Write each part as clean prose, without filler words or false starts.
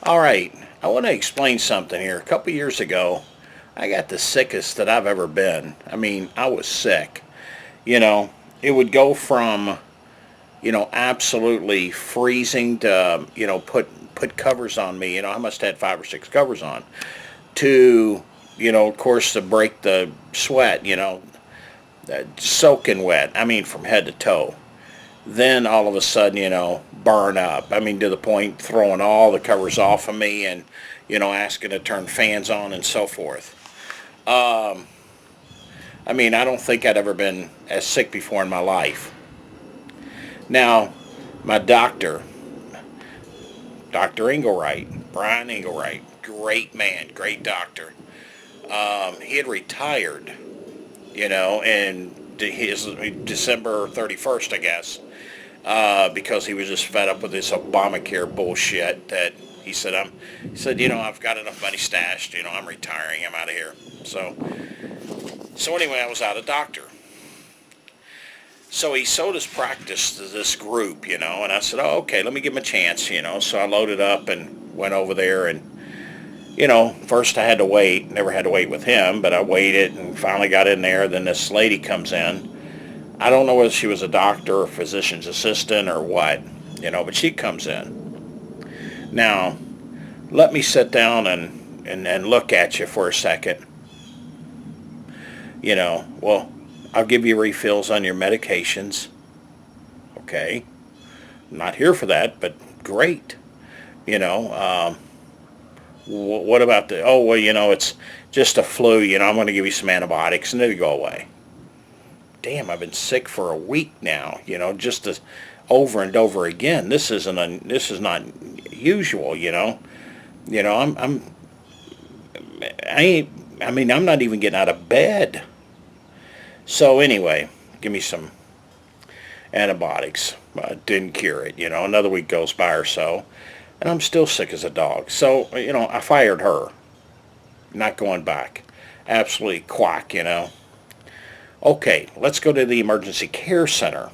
All right, I want to explain something here. A couple years ago, I got the sickest that I've ever been. I mean, I was sick. You know, it would go from, absolutely freezing to, put covers on me. I must have had 5 or 6 covers on to, of course, to break the sweat, soaking wet. I mean, from head to toe. Then all of a sudden, burn up. I mean, to the point throwing all the covers off of me and, asking to turn fans on and so forth. Um, I mean, I don't think I'd ever been as sick before in my life. Now, my doctor, Dr. Engelwright, Brian Engelwright, great man, great doctor. He had retired, in his December 31st, I guess, because he was just fed up with this Obamacare bullshit that he said, I've got enough money stashed, I'm retiring, I'm out of here. So anyway, I was out of doctor. So he sold his practice to this group, and I said, oh, okay, let me give him a chance, So I loaded up and went over there and, first I had to wait, never had to wait with him, but I waited and finally got in there. Then this lady comes in. I don't know whether she was a doctor or physician's assistant or what, but she comes in. Now, let me sit down and look at you for a second. Well, I'll give you refills on your medications. Okay. I'm not here for that, but great. You know, what about oh, well, it's just a flu, I'm going to give you some antibiotics and it'll go away. Damn, I've been sick for a week now, just to, over and over again. This this is not usual, I'm I ain't, I mean, I'm not even getting out of bed. So anyway, give me some antibiotics. Didn't cure it, Another week goes by or so, and I'm still sick as a dog. So, I fired her. Not going back. Absolutely quack. Okay, let's go to the emergency care center.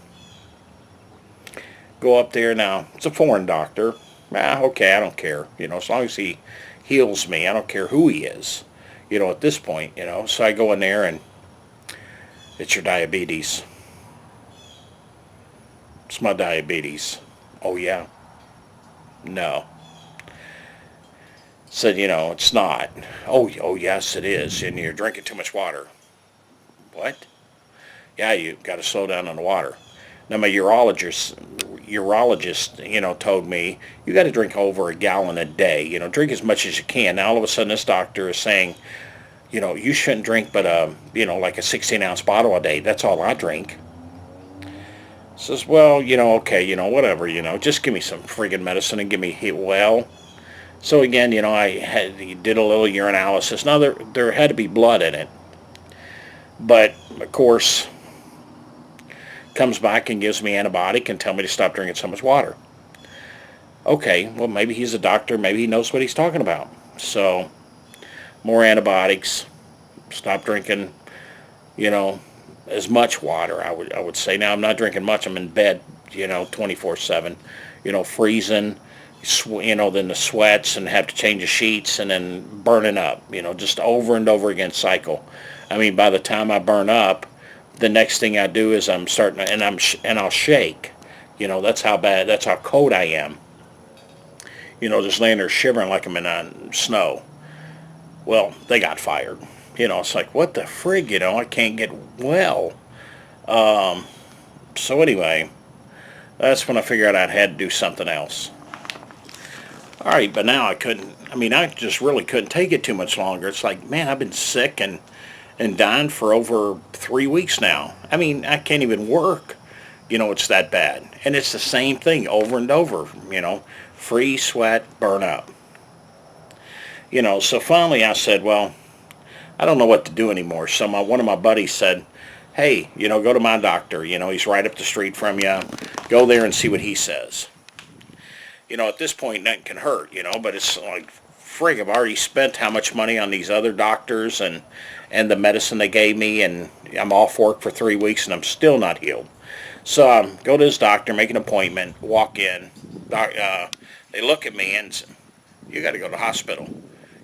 Go up there now. It's a foreign doctor. Okay, I don't care. As long as he heals me, I don't care who he is. At this point, So I go in there and it's your diabetes. It's my diabetes. Oh yeah? No. Said, it's not. Oh yes it is. And you're drinking too much water. What? Yeah, you got to slow down on the water. Now my urologist, told me you got to drink over a gallon a day. Drink as much as you can. Now all of a sudden this doctor is saying, you shouldn't drink but like a 16-ounce bottle a day. That's all I drink. Says, well, okay, whatever, just give me some friggin' medicine and give me well. So again, I did a little urinalysis. Now there had to be blood in it, but of course, comes back and gives me antibiotic and tell me to stop drinking so much water. Okay, well maybe he's a doctor, maybe he knows what he's talking about. So more antibiotics, stop drinking, as much water. I would say now I'm not drinking much. I'm in bed, 24/7, freezing, then the sweats and have to change the sheets and then burning up, just over and over again cycle. I mean, by the time I burn up, the next thing I do is I'm starting to, and I'll shake. That's how bad, that's how cold I am. Just laying there shivering like I'm in snow. Well, they got fired. It's like, what the frig, I can't get well. So anyway, that's when I figured out I had to do something else. All right, but now I just really couldn't take it too much longer. It's like, man, I've been sick and dying for over 3 weeks now. I mean, I can't even work. It's that bad. And it's the same thing over and over, freeze, sweat, burn up. So finally I said, well, I don't know what to do anymore. So one of my buddies said, hey, go to my doctor. He's right up the street from you. Go there and see what he says. At this point, nothing can hurt, but it's like, frig, I've already spent how much money on these other doctors and the medicine they gave me, and I'm off work for 3 weeks, and I'm still not healed. So go to this doctor, make an appointment, walk in. They look at me, and you got to go to the hospital.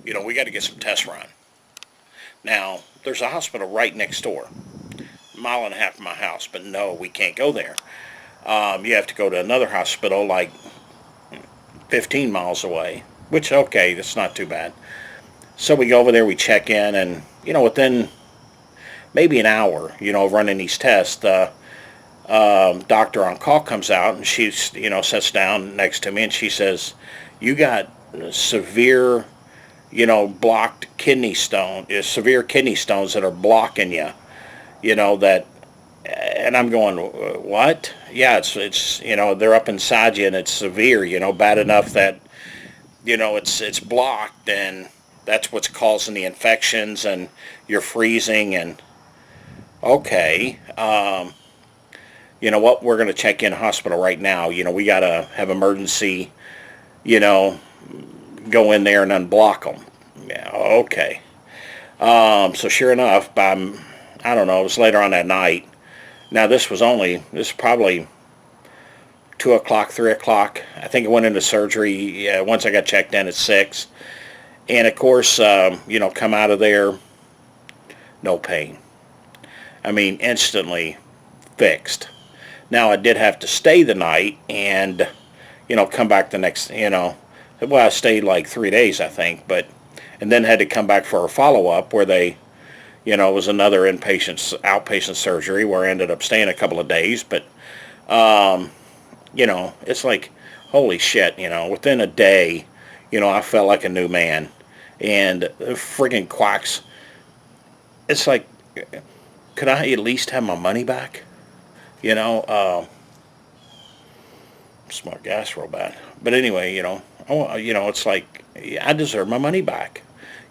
We got to get some tests run. Now, there's a hospital right next door, a mile and a half from my house, but no, we can't go there. You have to go to another hospital like 15 miles away, which, okay, that's not too bad. So we go over there, we check in, and, within maybe an hour, of running these tests, the doctor on call comes out, and she's, sits down next to me, and she says, you got severe, blocked kidney stone, severe kidney stones that are blocking you, that, and I'm going, what? Yeah, it's they're up inside you, and it's severe, bad enough that, it's blocked, and that's what's causing the infections, and you're freezing, and okay, you know what, we're going to check in hospital right now. We got to have emergency, go in there and unblock them. Yeah, okay. So sure enough, I don't know, it was later on that night. Now this is probably 2 o'clock, 3 o'clock. I think I went into surgery once I got checked in at 6. And of course, come out of there, no pain. I mean, instantly fixed. Now I did have to stay the night and, come back the next, well, I stayed like 3 days, I think, and then had to come back for a follow-up where they, it was another outpatient surgery where I ended up staying a couple of days, but, it's like, holy shit, within a day, I felt like a new man. And friggin' Quacks, it's like, could I at least have my money back? Smart gas real bad. But anyway, it's like, I deserve my money back.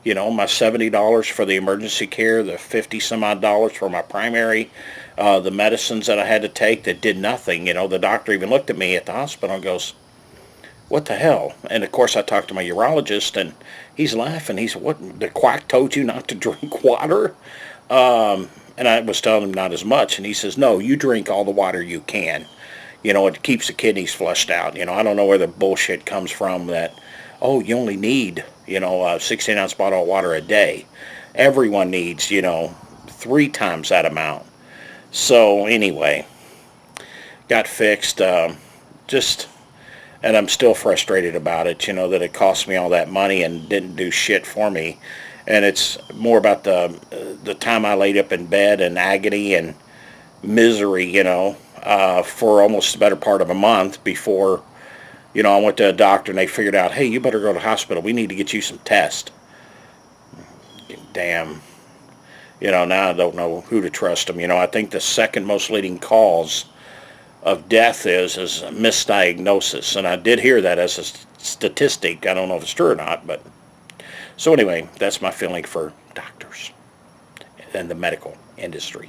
My $70 for the emergency care, the 50 some odd dollars for my primary, the medicines that I had to take that did nothing. The doctor even looked at me at the hospital and goes, what the hell? And of course I talked to my urologist and he's laughing. He said, what, the Quack told you not to drink water? And I was telling him not as much. And he says, no, you drink all the water you can. It keeps the kidneys flushed out. I don't know where the bullshit comes from that, oh, you only need, a 16-ounce bottle of water a day. Everyone needs, 3 times that amount. So anyway, got fixed. And I'm still frustrated about it, that it cost me all that money and didn't do shit for me. And it's more about the time I laid up in bed in agony and misery, for almost the better part of a month before, I went to a doctor and they figured out, hey, you better go to the hospital. We need to get you some tests. Damn. Now I don't know who to trust them. I think the second most leading cause of death is misdiagnosis. And I did hear that as a statistic. I don't know if it's true or not, but so anyway, that's my feeling for doctors and the medical industry.